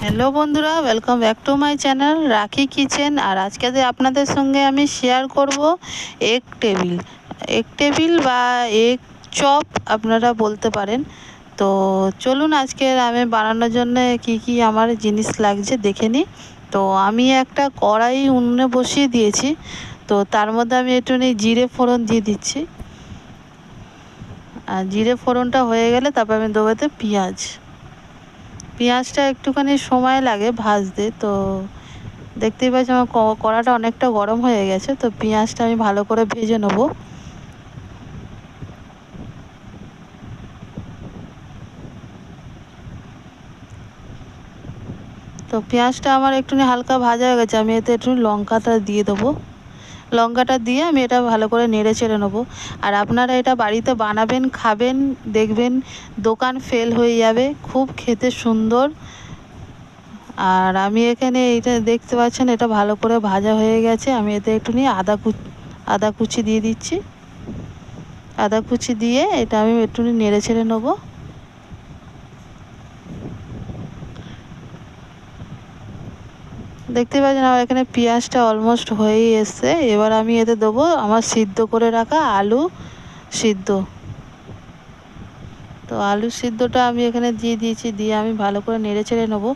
Hello বন্ধুরা, welcome back to my channel রাখি kitchen. আর আজকে আপনাদের সঙ্গে আমি শেয়ার করব এগ টেবিল বা এগ চপ আপনারা বলতে পারেন। তো চলুন আজকে আমি বানানোর জন্য কি কি আমার জিনিস লাগছে দেখে নিই। তো আমি একটা কড়াই উনুনে বসিয়ে দিয়েছি। তো তার মধ্যে আমি একটুখানি জিরে ফোড়ন দিয়ে দিচ্ছি। আর জিরে ফোড়নটা হয়ে গেলে তারপর আমি দেবো এতে পেঁয়াজটা একটুখানি সময় লাগে ভাজতে। তো দেখতেই পাচ্ছি আমার কড়াটা অনেকটা গরম হয়ে গেছে। তো পেঁয়াজটা আমি ভালো করে ভেজে নেব। তো পেঁয়াজটা আমার একটুখানি হালকা ভাজা হয়ে গেছে। আমি এতে একটু লঙ্কাটা দিয়ে দেবো। লঙ্কাটা দিয়ে আমি এটা ভালো করে নেড়ে চেড়ে নেবো। আর আপনারা এটা বাড়িতে বানাবেন, খাবেন, দেখবেন দোকান ফেল হয়ে যাবে, খুব খেতে সুন্দর। আর আমি এখানে এটা দেখতে পাচ্ছেন, এটা ভালো করে ভাজা হয়ে গেছে। আমি এতে একটুখানি আদা কুচি দিয়ে দিচ্ছি। আদা কুচি দিয়ে এটা আমি একটুখানি নেড়ে ছেড়ে নেবো। দেখতে পাচ্ছেন আমার এখানে পেঁয়াজটা অলমোস্ট হয়েই এসছে। এবার আমি এতে দেবো আমার সিদ্ধ করে রাখা আলু সিদ্ধ। তো আলু সিদ্ধটা আমি এখানে দিয়ে দিয়েছি, দিয়ে আমি ভালো করে নেড়ে ছেড়ে নেবো।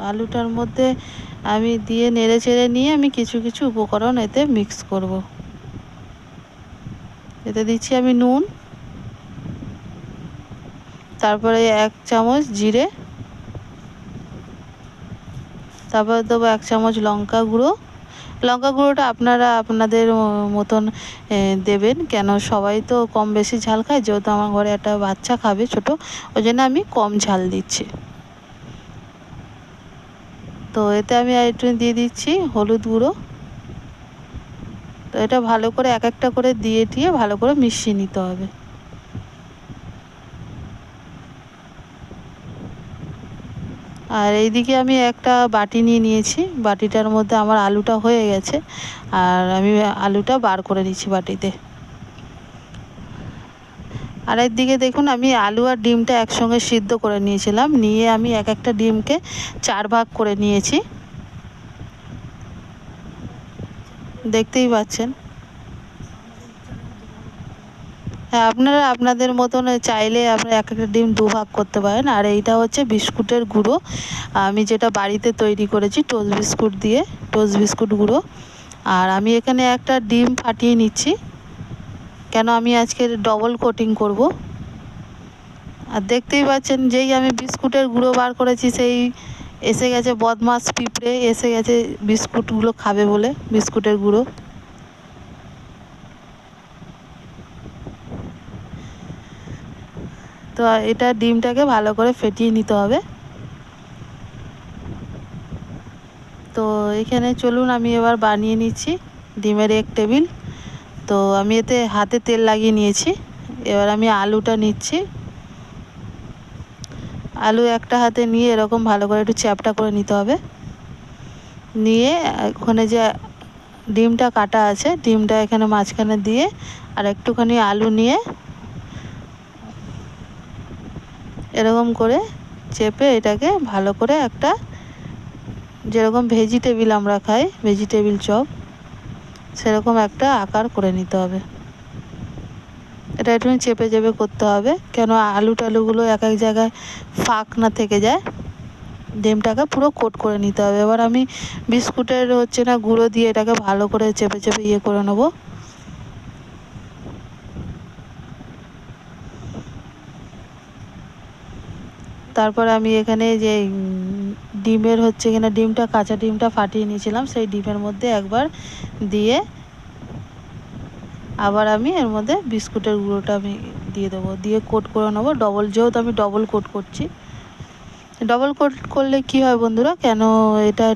আলুটার মধ্যে আমি দিয়ে নেড়ে চেড়ে নিয়ে আমি কিছু কিছু উপকরণ এতে মিক্স করব। এতে দিচ্ছি আমি নুন, তারপরে 1 চামচ জিরে, তারপরে দেবো 1 চামচ লঙ্কা গুঁড়ো। লঙ্কা গুঁড়োটা আপনারা আপনাদের মতন দেবেন, কেন সবাই তো কম বেশি ঝাল খায়। যেহেতু আমার ঘরে একটা বাচ্চা খাবে ছোটো, ওই জন্য আমি কম ঝাল দিচ্ছি। তো এতে আমি একটু দিয়ে দিচ্ছি হলুদ গুঁড়ো। তো এটা ভালো করে এক একটা করে দিয়ে ভালো করে মিশিয়ে নিতে হবে। আর এইদিকে আমি একটা বাটি নিয়ে নিয়েছি। বাটিটার মধ্যে আমার আলুটা হয়ে গেছে। আর আমি আলুটা বার করে নিচ্ছি বাটিতে। আর একদিকে দেখুন, আমি আলু আর ডিমটা একসঙ্গে সিদ্ধ করে নিয়েছিলাম। নিয়ে আমি এক একটা ডিমকে 4 ভাগ করে নিয়েছি, দেখতেই পাচ্ছেন। হ্যাঁ, আপনারা আপনাদের মতন চাইলে আপনারা এক একটা ডিম 2 ভাগ করতে পারেন। আর এইটা হচ্ছে বিস্কুটের গুঁড়ো, আমি যেটা বাড়িতে তৈরি করেছি টোস্ট বিস্কুট গুঁড়ো। আর আমি এখানে একটা ডিম ফাটিয়ে নিচ্ছি, কেন আমি আজকে ডবল কোটিং করব। আর দেখতেই পাচ্ছেন, যেই আমি বিস্কুটের গুঁড়ো বার করেছি সেই এসে গেছে বদমাস পিঁপড়ে, এসে গেছে বিস্কুটগুলো খাবে বলে বিস্কুটের গুঁড়ো। তো এটা ডিমটাকে ভালো করে ফেটিয়ে নিতে হবে। তো এখানে চলুন আমি এবার বানিয়ে নিচ্ছি ডিমের এগ টেবিল। তো আমি এতে হাতে তেল লাগিয়ে নিয়েছি। এবার আমি আলুটা নিচ্ছি। আলু একটা হাতে নিয়ে এরকম ভালো করে একটু চ্যাপটা করে নিতে হবে। নিয়ে ওখানে যে ডিমটা কাটা আছে, ডিমটা এখানে মাঝখানে দিয়ে আর একটুখানি আলু নিয়ে এরকম করে চেপে এটাকে ভালো করে একটা, যেরকম ভেজিটেবিল আমরা খাই, ভেজিটেবিল চপ, সেরকম একটা আকার করে নিতে হবে। এটা একটু চেপে চেপে করতে হবে, কেন আলু টালুগুলো এক এক জায়গায় ফাঁক না থেকে যায়। ডিমটাকে পুরো কোট করে নিতে হবে। এবার আমি বিস্কুটের গুঁড়ো দিয়ে এটাকে ভালো করে চেপে চেপে করে নেবো। তারপর আমি এখানে যে ডিমের এখানে কাঁচা ডিমটা ফাটিয়ে নিয়েছিলাম, সেই ডিমের মধ্যে একবার দিয়ে আবার আমি এর মধ্যে বিস্কুটের গুঁড়োটা আমি দিয়ে দেবো, দিয়ে কোট করে নেবো যেহেতু আমি ডবল কোট করছি। ডবল কোট করলে কি হয় বন্ধুরা, কেন এটা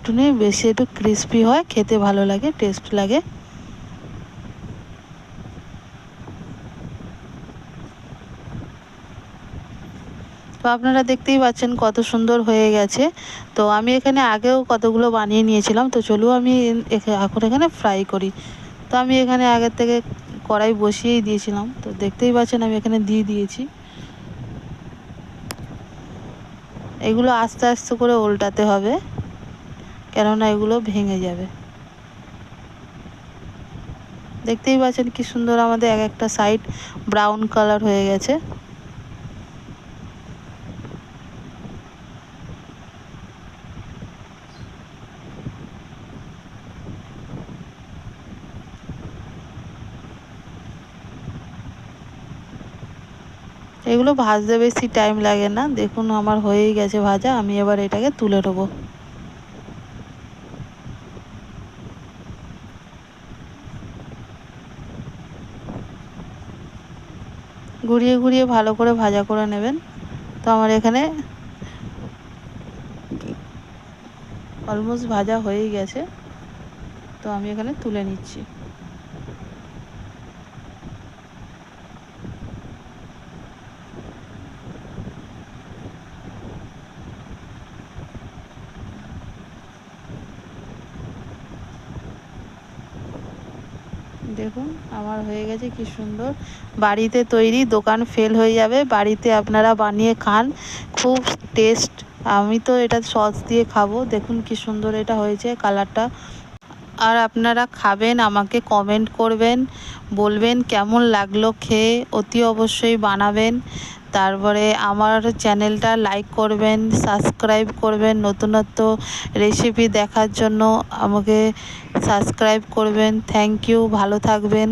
বেশি একটু ক্রিস্পি হয়, খেতে ভালো লাগে, টেস্ট লাগে। তো আপনারা দেখতেই পাচ্ছেন কত সুন্দর হয়ে গেছে। তো আমি এখানে আগেও কতগুলো বানিয়ে নিয়েছিলাম। তো চলুন আমি এখন এখানে ফ্রাই করি। তো আমি এখানে আগের থেকে কড়াই বসিয়েই দিয়েছিলাম, তো দেখতেই পাচ্ছেন আমি এখানে দিয়ে দিয়েছি। এগুলো আস্তে আস্তে করে উল্টাতে হবে, কেননা এগুলো ভেঙে যাবে। দেখতেই পাচ্ছেন কি সুন্দর আমাদের এক একটা সাইড ব্রাউন কালার হয়ে গেছে। এগুলো ভাজতে বেশি টাইম লাগে না। দেখুন আমার হয়েই গেছে ভাজা, আমি এবার এটাকে তুলে নেবো। ঘুরিয়ে ঘুরিয়ে ভালো করে ভাজা করে নেবেন। তো আমার এখানে অলমোস্ট ভাজা হয়েই গেছে, তো আমি এখানে তুলে নিচ্ছি। দেখুন আমার হয়ে গেছে কি সুন্দর, বাড়িতে তৈরি, দোকান ফেল হয়ে যাবে, বাড়িতে আপনারা বানিয়ে খান, খুব টেস্ট। আমি তো এটা সস দিয়ে খাবো। দেখুন কি সুন্দর এটা হয়েছে কালারটা। আর আপনারা খাবেন, আমাকে কমেন্ট করবেন, বলবেন কেমন লাগলো খেয়ে, অতি অবশ্যই বানাবেন। তারপরে আমার চ্যানেলটা লাইক করবেন, সাবস্ক্রাইব করবেন, নতুনত্ব রেসিপি দেখার জন্য আমাকে সাবস্ক্রাইব করবেন। থ্যাংক ইউ, ভালো থাকবেন।